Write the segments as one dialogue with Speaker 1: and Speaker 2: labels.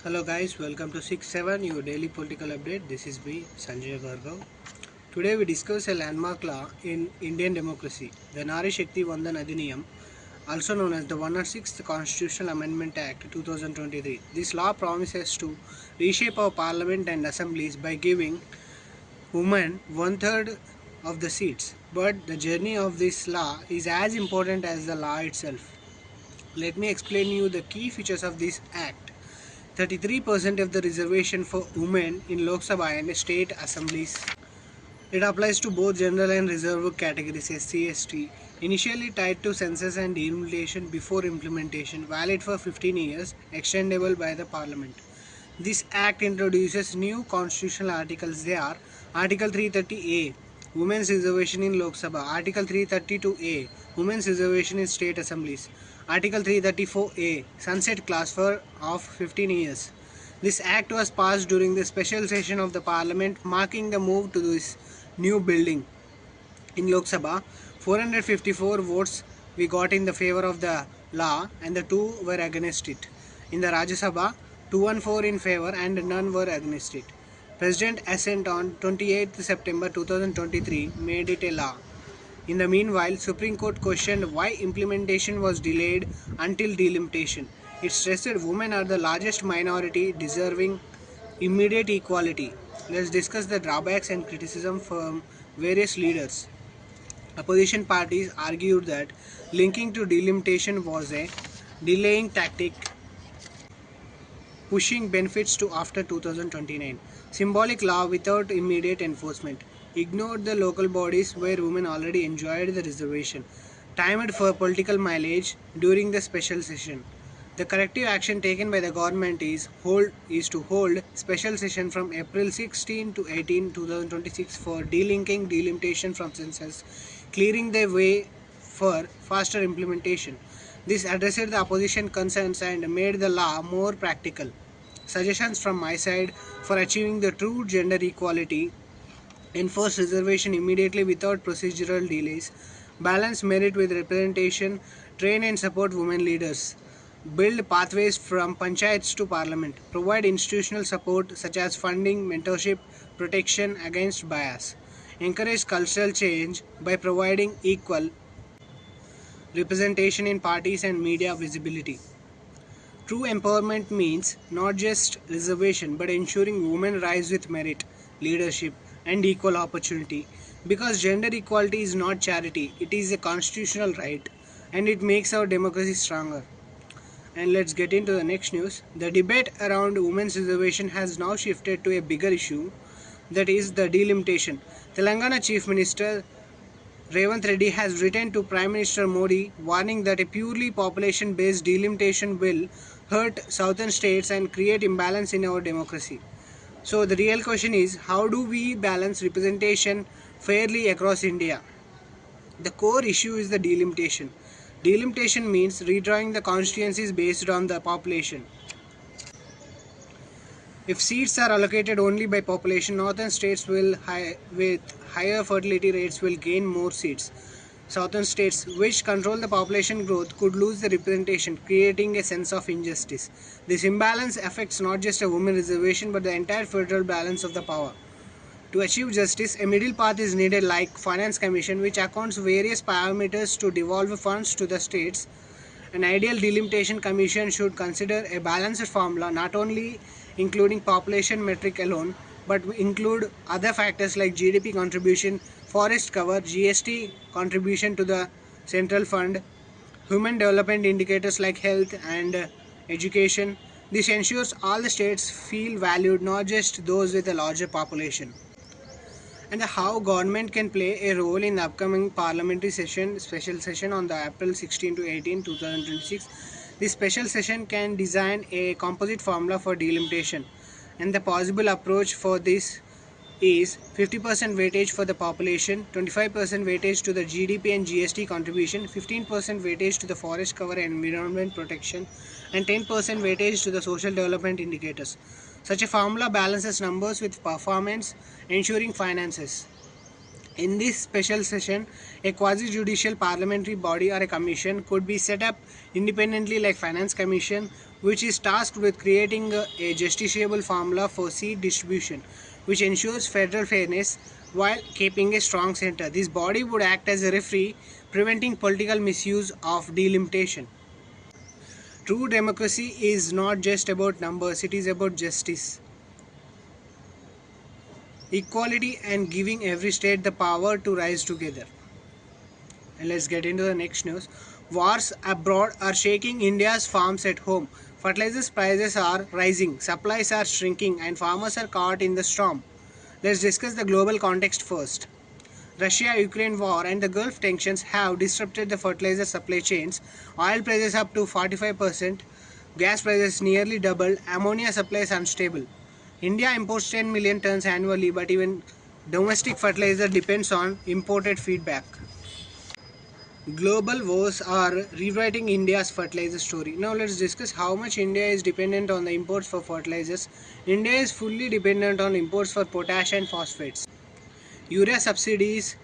Speaker 1: Hello guys, welcome to 6-7, your daily political update. This is me, Sanjay Bhargav. Today we discuss a landmark law in Indian democracy, the Nari Shakti Vandan Adhiniyam, also known as the 106th Constitutional Amendment Act 2023. This law promises to reshape our parliament and assemblies by giving women one-third of the seats. But the journey of this law is as important as the law itself. Let me explain you the key features of this act. 33% of the reservation for women in Lok Sabha and state assemblies. It applies to both general and reserved categories SC/ST, initially tied to census and delimitation before implementation, valid for 15 years, extendable by the parliament. This act introduces new constitutional articles. They are Article 330A, Women's Reservation in Lok Sabha, Article 332A, Women's Reservation in State Assemblies, Article 334A, Sunset Clause of 15 years. This act was passed during the special session of the Parliament, marking the move to this new building. In Lok Sabha, 454 votes we got in the favor of the law and the 2 were against it. In the Rajya Sabha, 214 in favor and none were against it. President assent on 28 September 2023 made it a law. In the meanwhile, Supreme Court questioned why implementation was delayed until delimitation. It stressed women are the largest minority deserving immediate equality. Let's discuss the drawbacks and criticism from various leaders. Opposition parties argued that linking to delimitation was a delaying tactic, pushing benefits to after 2029. Symbolic law without immediate enforcement. Ignored the local bodies where women already enjoyed the reservation. Timed for political mileage during the special session. The corrective action taken by the government is to hold special session from April 16 to 18, 2026 for delinking delimitation from census, clearing the way for faster implementation. This addressed the opposition concerns and made the law more practical. Suggestions from my side for achieving the true gender equality: enforce reservation immediately without procedural delays, balance merit with representation, train and support women leaders, build pathways from panchayats to parliament, provide institutional support such as funding, mentorship, protection against bias, encourage cultural change by providing equal representation in parties and media visibility. True empowerment means not just reservation but ensuring women rise with merit, leadership and equal opportunity, because gender equality is not charity, it is a constitutional right and it makes our democracy stronger. And let's get into the next news. The debate around women's reservation has now shifted to a bigger issue, that is the delimitation. Telangana Chief Minister Revanth Reddy has written to Prime Minister Modi warning that a purely population-based delimitation will hurt southern states and create imbalance in our democracy. So the real question is, how do we balance representation fairly across India? The core issue is the delimitation. Delimitation means redrawing the constituencies based on the population. If seats are allocated only by population, northern states with higher fertility rates will gain more seats. Southern states, which control the population growth, could lose the representation, creating a sense of injustice. This imbalance affects not just a women reservation but the entire federal balance of the power. To achieve justice, a middle path is needed, like Finance Commission, which accounts various parameters to devolve funds to the states. An ideal delimitation commission should consider a balanced formula, not only including population metric alone, but include other factors like GDP contribution, forest cover, GST contribution to the central fund, human development indicators like health and education. This ensures all the states feel valued, not just those with a larger population. And how government can play a role in the upcoming parliamentary special session on the April 16 to 18, 2026. This special session can design a composite formula for delimitation, and the possible approach for this is 50% weightage for the population, 25% weightage to the GDP and GST contribution, 15% weightage to the forest cover and environment protection, and 10% weightage to the social development indicators. Such a formula balances numbers with performance, ensuring finances. In this special session, a quasi-judicial parliamentary body or a commission could be set up independently like Finance Commission, which is tasked with creating a justiciable formula for seat distribution, which ensures federal fairness while keeping a strong center. This body would act as a referee, preventing political misuse of delimitation. True democracy is not just about numbers, it is about justice, equality, and giving every state the power to rise together. And let's get into the next news. Wars abroad are shaking India's farms at home. Fertilizers prices are rising, supplies are shrinking, and farmers are caught in the storm. Let's discuss the global context first. Russia-Ukraine war and the Gulf tensions have disrupted the fertilizer supply chains. Oil prices up to 45%, gas prices nearly doubled, ammonia supplies unstable. India imports 10 million tons annually, but even domestic fertilizer depends on imported feedback. Global wars are rewriting India's fertilizer story. Now let's discuss how much India is dependent on the imports for fertilizers. India is fully dependent on imports for potash and phosphates. Urea subsidies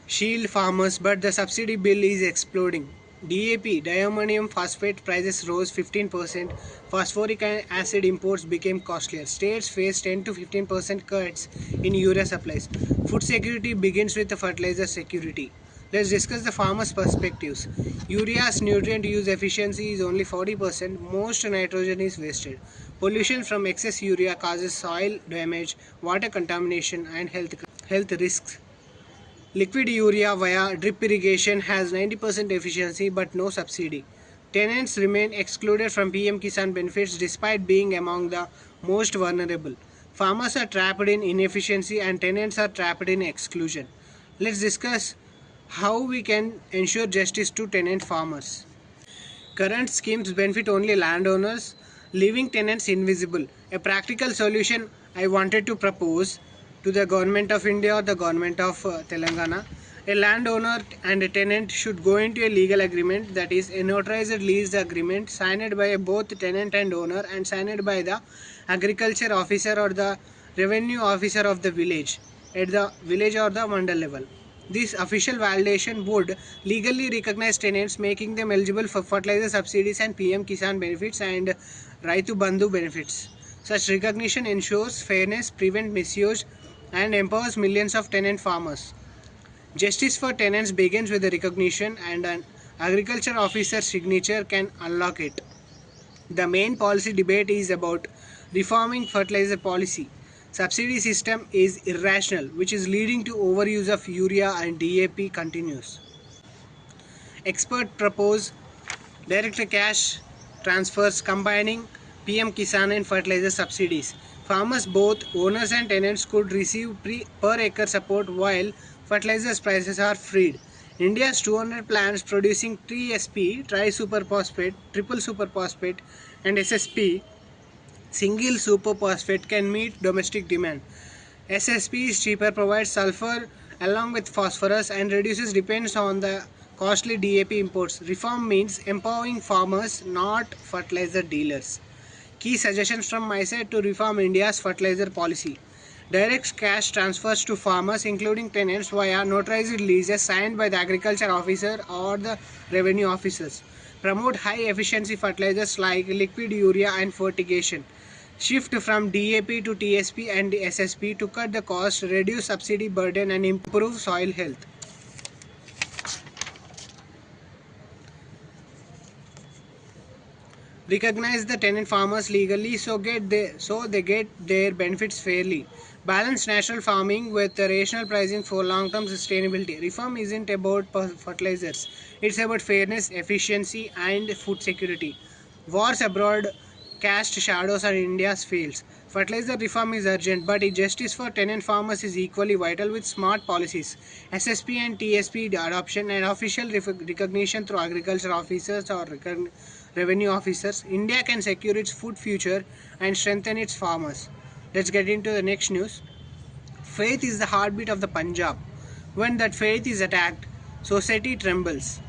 Speaker 1: shield farmers, but the subsidy bill is exploding. DAP, diammonium phosphate prices rose 15%. Phosphoric acid imports became costlier. States face 10 to 15% cuts in urea supplies. Food security begins with the fertilizer security. Let's discuss the farmers' perspectives. Urea's nutrient use efficiency is only 40%. Most nitrogen is wasted. Pollution from excess urea causes soil damage, water contamination, and health risks. Liquid urea via drip irrigation has 90% efficiency but no subsidy. Tenants remain excluded from PM Kisan benefits despite being among the most vulnerable. Farmers are trapped in inefficiency and tenants are trapped in exclusion. Let's discuss how we can ensure justice to tenant farmers. Current schemes benefit only landowners, leaving tenants invisible. A practical solution I wanted to propose to the Government of India or the Government of Telangana. A landowner and a tenant should go into a legal agreement, that is a notarized lease agreement signed by both tenant and owner and signed by the agriculture officer or the revenue officer of the village at the village or the mandal level. This official validation would legally recognize tenants, making them eligible for fertilizer subsidies and PM Kisan benefits and Raitu Bandhu benefits. Such recognition ensures fairness, prevents misuse, and empowers millions of tenant farmers. Justice for tenants begins with the recognition, and an agriculture officer's signature can unlock it. The main policy debate is about reforming fertilizer policy. Subsidy system is irrational, which is leading to overuse of urea and DAP continues. Experts propose direct cash transfers combining PM Kisan and fertilizer subsidies. Farmers, both owners and tenants, could receive per acre support while fertilizer prices are freed. India's 200 plants producing TSP, tri-superphosphate, triple superphosphate, and SSP, single superphosphate, can meet domestic demand. SSP is cheaper, provides sulfur along with phosphorus, and reduces dependence on the costly DAP imports. Reform means empowering farmers, not fertilizer dealers. Key suggestions from my side to reform India's fertilizer policy. Direct cash transfers to farmers, including tenants, via notarized leases signed by the agriculture officer or the revenue officers. Promote high efficiency fertilizers like liquid urea and fertigation. Shift from DAP to TSP and SSP to cut the cost, reduce subsidy burden, and improve soil health. Recognize the tenant farmers legally so they get their benefits fairly. Balance natural farming with rational pricing for long-term sustainability. Reform isn't about fertilizers. It's about fairness, efficiency, and food security. Wars abroad cast shadows on India's fields. Fertilizer reform is urgent, but justice for tenant farmers is equally vital with smart policies. SSP and TSP adoption and official recognition through agriculture officers or revenue officers, India can secure its food future and strengthen its farmers. Let's get into the next news. Faith is the heartbeat of the Punjab. When that faith is attacked, society trembles.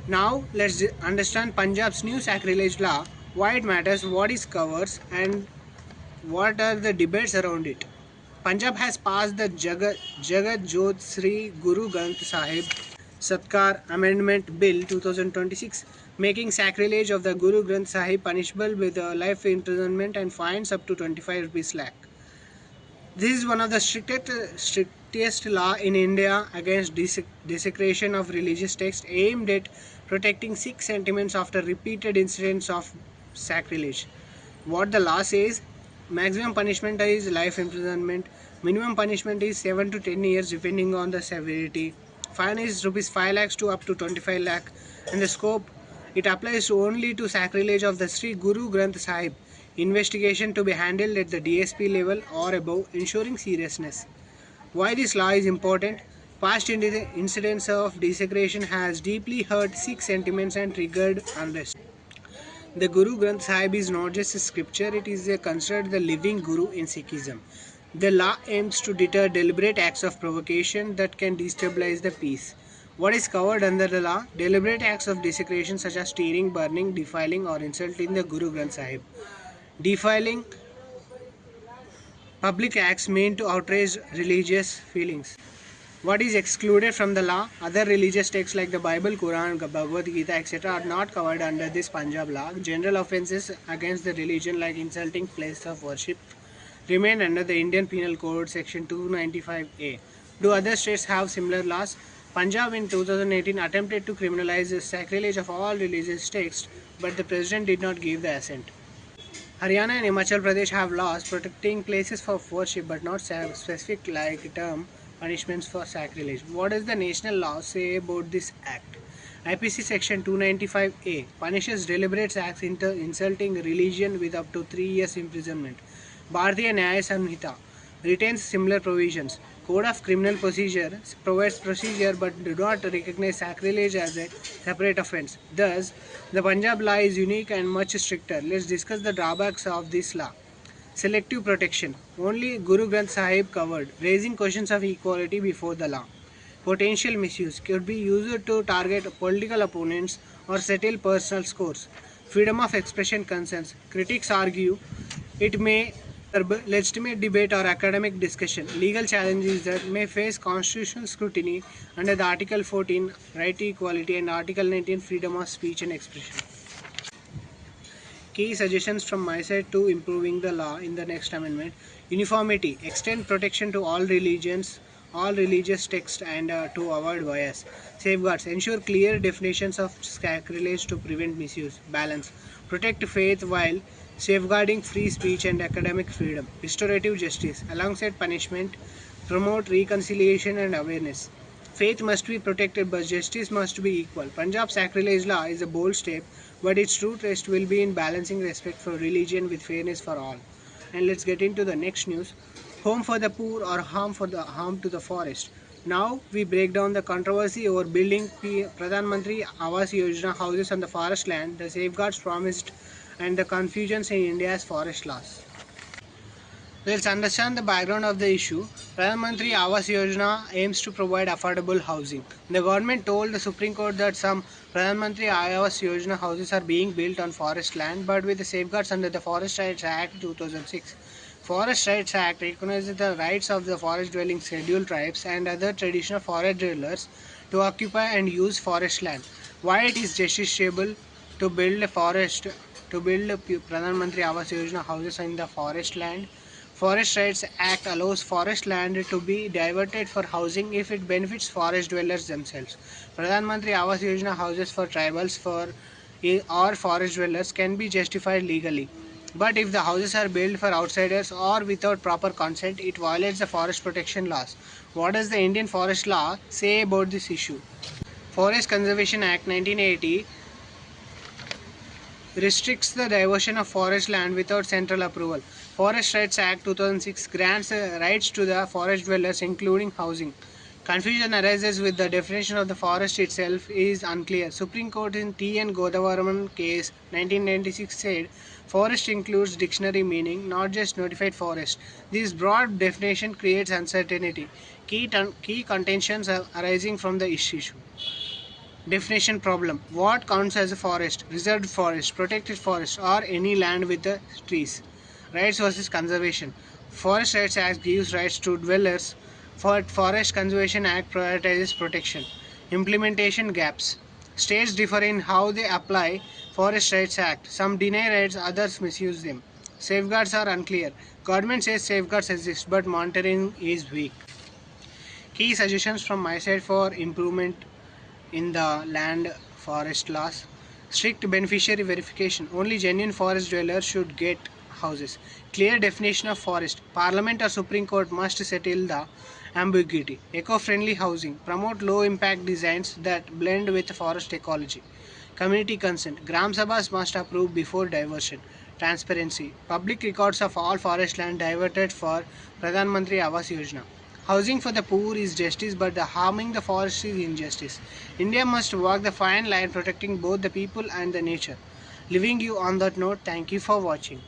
Speaker 1: Now let's understand Punjab's new Sacrilege law, why it matters, what it covers, and what are the debates around it. Punjab has passed the Jagat Jot Sri Guru Granth Sahib Satkar Amendment Bill 2026, making sacrilege of the Guru Granth Sahib punishable with life imprisonment and fines up to 25 rupees lakh. This is one of the strictest law in India against desecration of religious texts, aimed at protecting Sikh sentiments after repeated incidents of sacrilege. What the law says: maximum punishment is life imprisonment, minimum punishment is 7 to 10 years depending on the severity, fine is rupees 5 lakhs to up to 25 lakh, and the scope, it applies only to sacrilege of the Sri Guru Granth Sahib. Investigation to be handled at the DSP level or above, ensuring seriousness. Why this law is important? Past incidents of desecration has deeply hurt Sikh sentiments and triggered unrest. The Guru Granth Sahib is not just a scripture, it is considered the living Guru in Sikhism. The law aims to deter deliberate acts of provocation that can destabilize the peace. What is covered under the law? Deliberate acts of desecration such as stealing, burning, defiling or insulting the Guru Granth Sahib. Defiling, public acts meant to outrage religious feelings. What is excluded from the law? Other religious texts like the Bible, Quran, Bhagavad Gita, etc. are not covered under this Punjab law. General offences against the religion like insulting place of worship remain under the Indian Penal Code section 295A. Do other states have similar laws? Punjab in 2018 attempted to criminalize the sacrilege of all religious texts, but the president did not give the assent. Haryana and Himachal Pradesh have laws protecting places for worship but not specific like term punishments for sacrilege. What does the national law say about this act? IPC section 295A punishes deliberate acts insulting religion with up to 3 years imprisonment. Bharatiya Nyaya Samhita retains similar provisions. Code of Criminal Procedure provides procedure but do not recognize sacrilege as a separate offence. Thus, the Punjab law is unique and much stricter. Let's discuss the drawbacks of this law. Selective protection. Only Guru Granth Sahib covered, raising questions of equality before the law. Potential misuse could be used to target political opponents or settle personal scores. Freedom of expression concerns. Critics argue it may legitimate debate or academic discussion. Legal challenges that may face constitutional scrutiny under the Article 14 right to equality and Article 19 freedom of speech and expression. Key suggestions from my side to improving the law in the next amendment: uniformity, extend protection to all religions, all religious texts and to avoid bias. Safeguards, ensure clear definitions of sacrilege to prevent misuse. Balance, protect faith while safeguarding free speech and academic freedom. Restorative justice, alongside punishment, promote reconciliation and awareness. Faith must be protected but justice must be equal. Punjab sacrilege law is a bold step, but its true test will be in balancing respect for religion with fairness for all. And let's get into the next news. Home for the poor or harm to the forest. Now we break down the controversy over building Pradhan Mantri Awas Yojana houses on the forest land, the safeguards promised and the confusions in India's forest laws. Let's understand the background of the issue. Pradhan Mantri Awas Yojana aims to provide affordable housing. The government told the Supreme Court that some Pradhan Mantri Awas Yojana houses are being built on forest land but with the safeguards under the Forest Rights Act 2006. Forest Rights Act recognizes the rights of the forest dwelling scheduled tribes and other traditional forest dwellers to occupy and use forest land. Why it is justiciable to build Pradhan Mantri Awas Yojana houses in the forest land? Forest Rights Act allows forest land to be diverted for housing if it benefits forest dwellers themselves. Pradhan Mantri Awas Yojana houses for tribals or forest dwellers can be justified legally. But if the houses are built for outsiders or without proper consent, it violates the forest protection laws. What does the Indian Forest Law say about this issue? Forest Conservation Act 1980 restricts the diversion of forest land without central approval. Forest Rights Act 2006 grants rights to the forest dwellers including housing. Confusion arises with the definition of the forest itself is unclear. Supreme Court in T.N. Godavaraman case 1996 said forest includes dictionary meaning, not just notified forest. This broad definition creates uncertainty. Key contentions are arising from the issue. Definition problem. What counts as a forest? Reserved forest, protected forest or any land with the trees. Rights versus conservation. Forest Rights Act gives rights to dwellers. Forest Conservation Act prioritizes protection. Implementation gaps. States differ in how they apply Forest Rights Act. Some deny rights, others misuse them. Safeguards are unclear. Government says safeguards exist, but monitoring is weak. Key suggestions from my side for improvement in the land forest laws. Strict beneficiary verification. Only genuine forest dwellers should get houses. Clear definition of forest. Parliament or Supreme Court must settle the ambiguity. Eco-friendly housing. Promote low-impact designs that blend with forest ecology. Community consent. Gram Sabhas must approve before diversion. Transparency. Public records of all forest land diverted for Pradhan Mantri Awas Yojana. Housing for the poor is justice, but the harming the forest is injustice. India must walk the fine line protecting both the people and the nature. Leaving you on that note, thank you for watching.